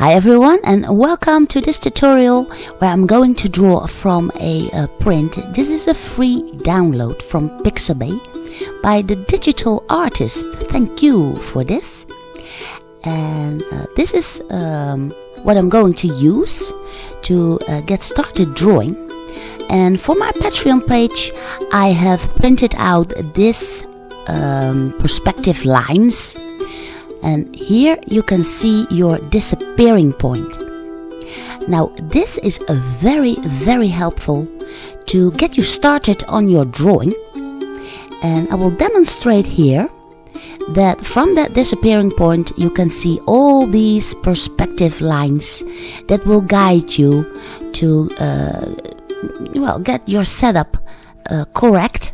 Hi everyone, and welcome to this tutorial where I'm going to draw from a print. This is a free download from Pixabay by the digital artist. Thank you for this. And this is what I'm going to use to get started drawing. And for my Patreon page I have printed out this perspective lines. And here you can see your disappearing point. Now this is very helpful to get you started on your drawing. And I will demonstrate here that from that disappearing point you can see all these perspective lines that will guide you to get your setup correct.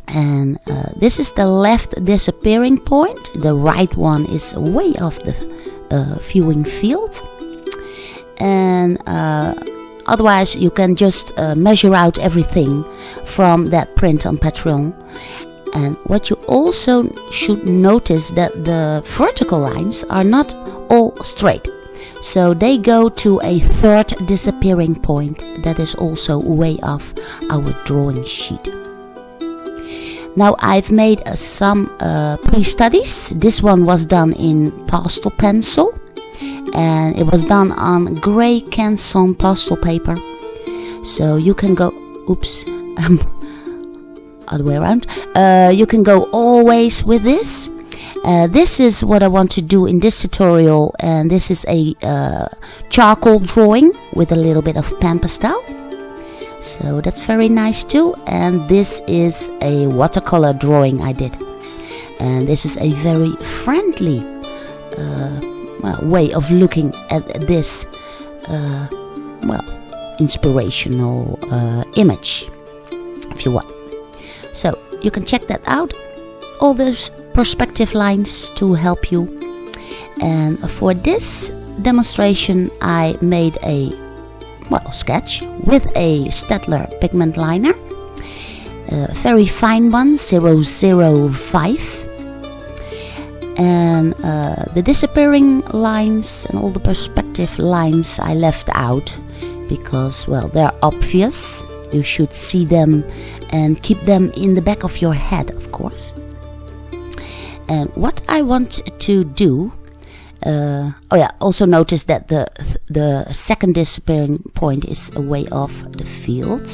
And this is the left disappearing point. The right one is way off the viewing field. And otherwise you can just measure out everything from that print on Patreon. And what you also should notice that the vertical lines are not all straight. So they go to a third disappearing point that is also way off our drawing sheet. Now I've made some pre-studies. This one was done in pastel pencil and it was done on grey Canson pastel paper. So you can go, other way around. You can go always with this. This is what I want to do in this tutorial, and this is a charcoal drawing with a little bit of pan pastel. So that's very nice too. And this is a watercolor drawing I did. And this is a very friendly way of looking at this inspirational image, if you want. So you can check that out. All those perspective lines to help you. And for this demonstration I made a sketch with a Staedtler pigment liner, very fine one, 005, and the disappearing lines and all the perspective lines I left out because they're obvious. You should see them and keep them in the back of your head, of course. And what I want to do, also notice that the second disappearing point is way off the field.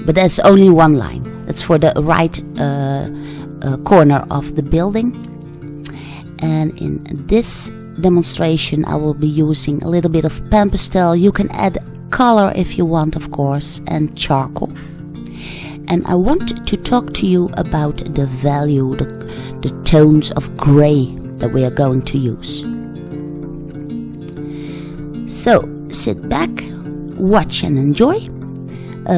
But there's only one line. That's for the right corner of the building. And in this demonstration I will be using a little bit of pan pastel. You can add color if you want, of course, and charcoal. And I want to talk to you about the value, the tones of grey that we are going to use. So sit back, watch and enjoy.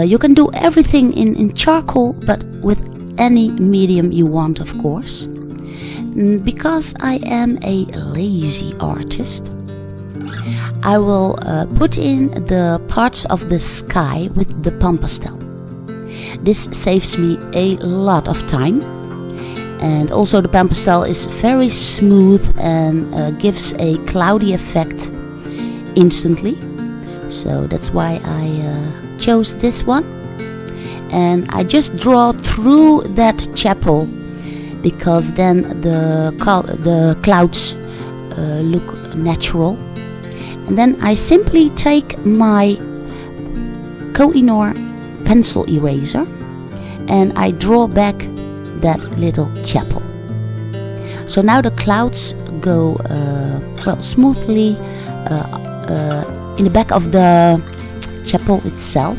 You can do everything in charcoal, but with any medium you want, of course. Because I am a lazy artist, I will put in the parts of the sky with the pan pastel. This saves me a lot of time. And also the pan pastel is very smooth and gives a cloudy effect instantly. So that's why I chose this one. And I just draw through that chapel because then the clouds look natural. And then I simply take my Koh-i-Noor pencil eraser and I draw back that little chapel. So now the clouds go smoothly in the back of the chapel itself.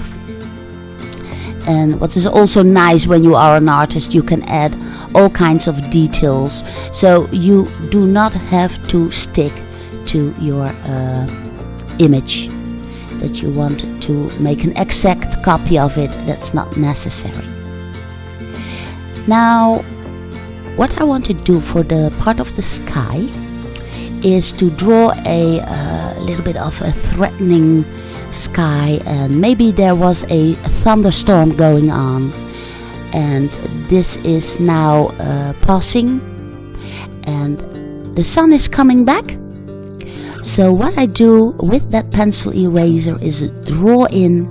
And what is also nice when you are an artist, you can add all kinds of details, so you do not have to stick to your image that you want to make an exact copy of it. That's not necessary. Now what I want to do for the part of the sky is to draw a little bit of a threatening sky, and maybe there was a thunderstorm going on, and this is now passing and the sun is coming back. So what I do with that pencil eraser is draw in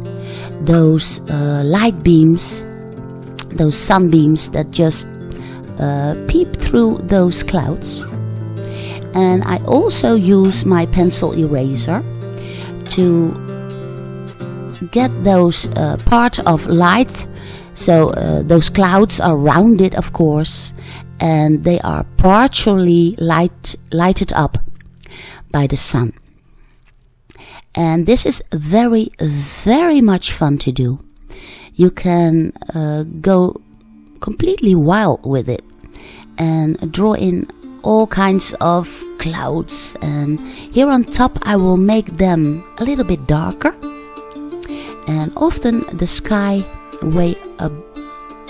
those light beams, those sunbeams that just peep through those clouds. And I also use my pencil eraser to get those part of light. So those clouds are rounded, of course, and they are partially lighted up by the sun. And this is very, very much fun to do. You can go completely wild with it and draw in all kinds of clouds. And here on top I will make them a little bit darker. And often the sky way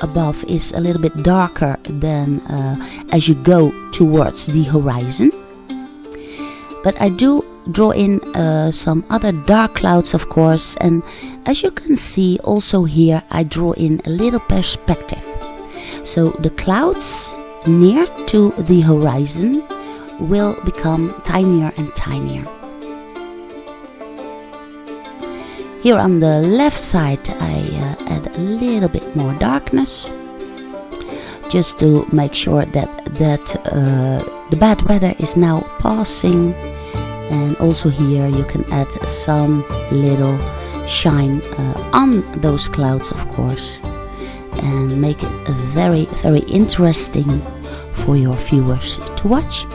above is a little bit darker than as you go towards the horizon. But I do draw in some other dark clouds, of course, and as you can see also here I draw in a little perspective. So the clouds near to the horizon will become tinier and tinier. Here on the left side I add a little bit more darkness, just to make sure that the bad weather is now passing. And also here you can add some little shine on those clouds, of course, and make it very, very interesting for your viewers to watch.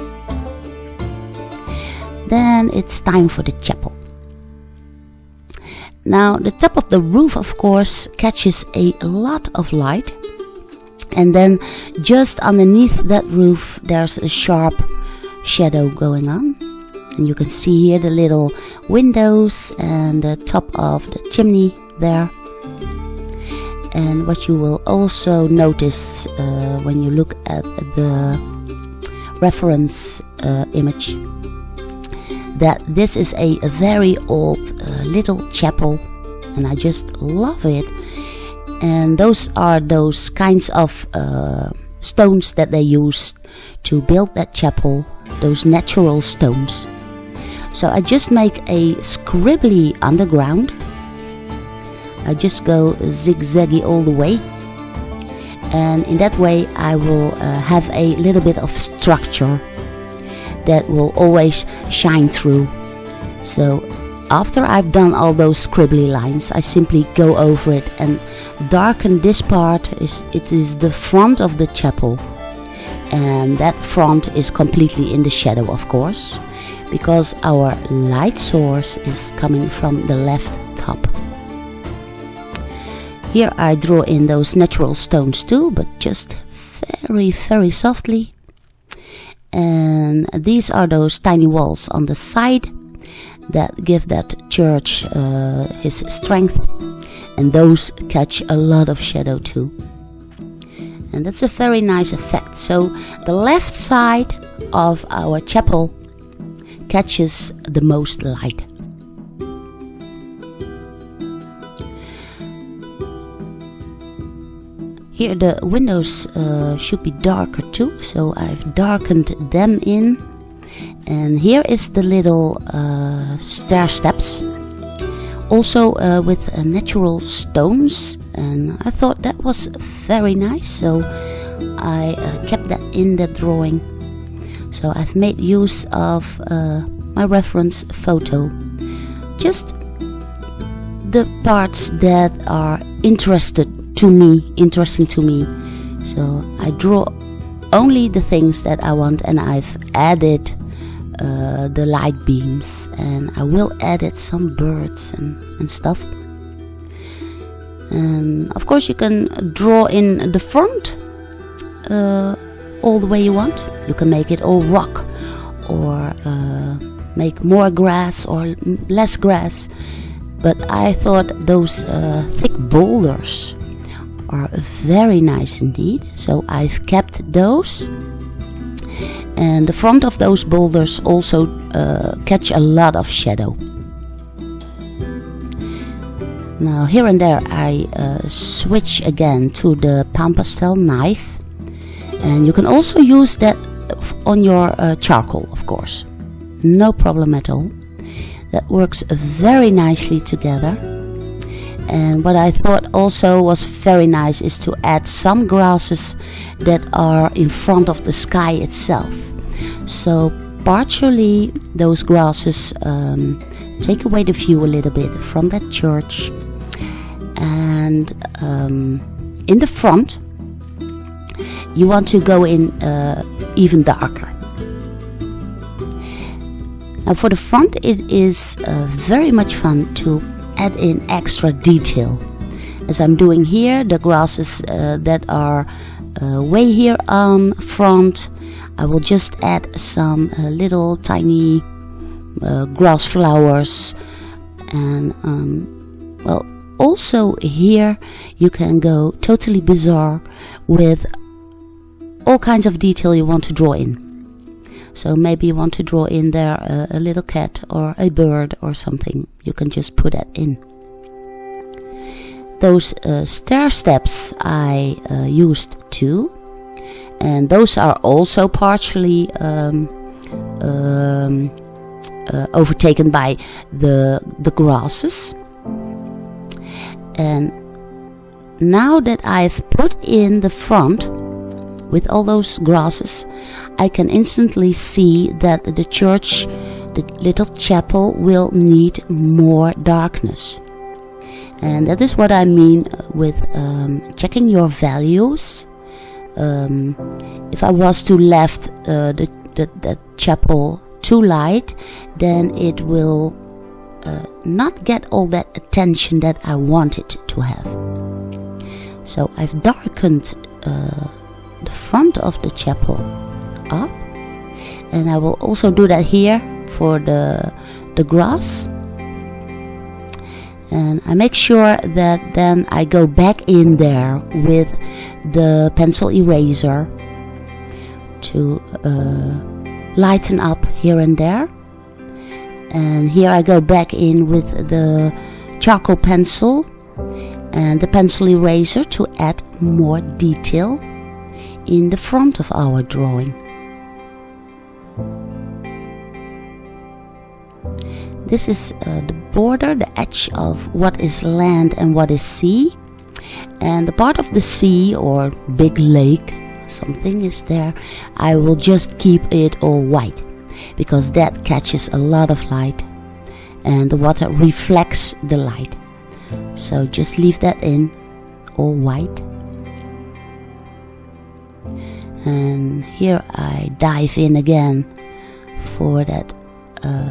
Then it's time for the chapel. Now the top of the roof, of course, catches a lot of light, and then just underneath that roof there's a sharp shadow going on. And you can see here the little windows and the top of the chimney there. And what you will also notice when you look at the reference image, that this is a very old little chapel, and I just love it. And those are those kinds of stones that they used to build that chapel, those natural stones. So I just make a squiggly underground. I just go zigzaggy all the way, and in that way I will have a little bit of structure that will always shine through. So after I've done all those squiggly lines, I simply go over it and darken this part. It is the front of the chapel, and that front is completely in the shadow, of course, because our light source is coming from the left top. Here I draw in those natural stones too, but just very, very softly. And these are those tiny walls on the side that give that church his strength, and those catch a lot of shadow too. And that's a very nice effect. So the left side of our chapel catches the most light. Here the windows should be darker too, so I've darkened them in. And here is the little stair steps, also with natural stones, and I thought that was very nice, so I kept that in the drawing. So I've made use of my reference photo, just the parts that are interesting to me. So I draw only the things that I want, and I've added the light beams, and I will edit some birds and stuff. And of course you can draw in the front all the way you want. You can make it all rock, or make more grass or less grass. But I thought those thick boulders are very nice indeed, so I've kept those. And the front of those boulders also catch a lot of shadow. Now here and there I switch again to the pan pastel knife, and you can also use that on your charcoal, of course. no problem at all. That works very nicely together. And what I thought also was very nice is to add some grasses that are in front of the sky itself. So partially those grasses take away the view a little bit from that church. And in the front you want to go in even darker. Now for the front it is very much fun to add in extra detail, as I'm doing here. The grasses that are way here on front, I will just add some little tiny grass flowers. And well, also here you can go totally bizarre with all kinds of detail you want to draw in. So maybe you want to draw in there a little cat or a bird or something. You can just put that in. Those stair steps I used too, and those are also partially overtaken by the grasses. And now that I've put in the front with all those grasses, I can instantly see that the church, the little chapel, will need more darkness. And that is what I mean with checking your values. If I was to left the chapel too light, then it will not get all that attention that I want it to have. So I've darkened the front of the chapel up, and I will also do that here for the grass. And I make sure that then I go back in there with the pencil eraser to lighten up here and there. And here I go back in with the charcoal pencil and the pencil eraser to add more detail in the front of our drawing. This is the border, the edge of what is land and what is sea. And the part of the sea or big lake, something is there, I will just keep it all white, because that catches a lot of light and the water reflects the light. So just leave that in all white. And here I dive in again for that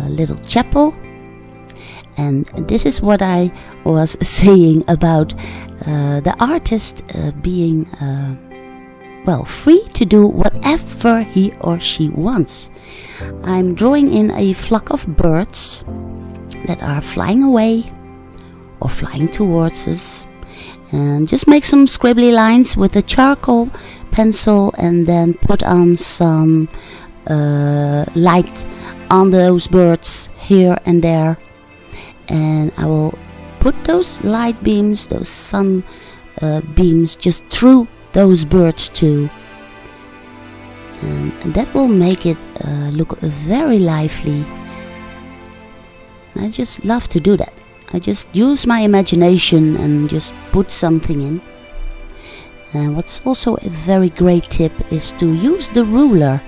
little chapel. And this is what I was saying about the artist being well, free to do whatever he or she wants. I'm drawing in a flock of birds that are flying away or flying towards us, and just make some squiggly lines with the charcoal pencil and then put on some light on those birds here and there. And I will put those light beams, those sun beams, just through those birds too. And that will make it look very lively. I just love to do that. I just use my imagination and just put something in. And what's also a very great tip is to use the ruler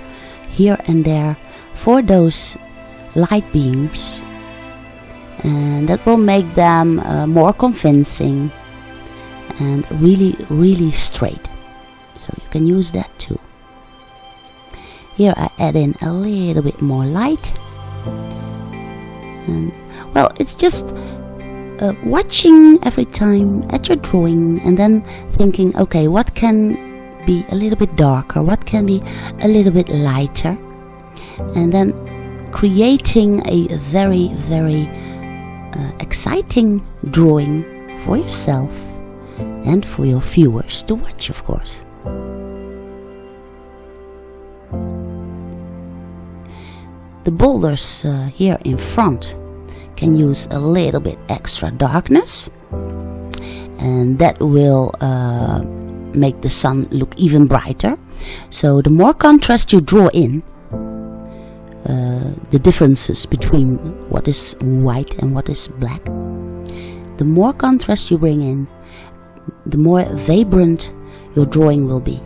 here and there for those light beams. And that will make them more convincing and really, really straight. So you can use that too. Here I add in a little bit more light. And well, it's just watching every time at your drawing and then thinking, okay, what can be a little bit darker, what can be a little bit lighter, and then creating a very, very exciting drawing for yourself and for your viewers to watch, of course. The boulders here in front can use a little bit extra darkness, and that will make the sun look even brighter. So the more contrast you draw in, the differences between what is white and what is black. The more contrast you bring in, the more vibrant your drawing will be.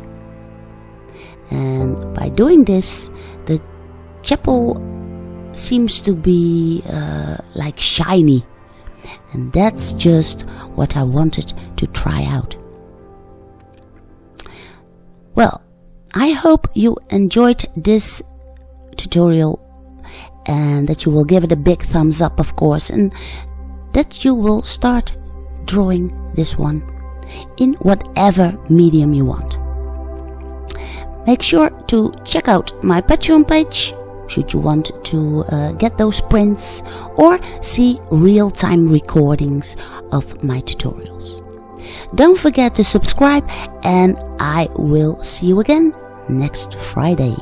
And by doing this, the chapel seems to be like shiny, and that's just what I wanted to try out. Well, I hope you enjoyed this tutorial and that you will give it a big thumbs up, of course, and that you will start drawing this one in whatever medium you want. Make sure to check out my Patreon page should you want to get those prints or see real-time recordings of my tutorials. Don't forget to subscribe, and I will see you again next Friday.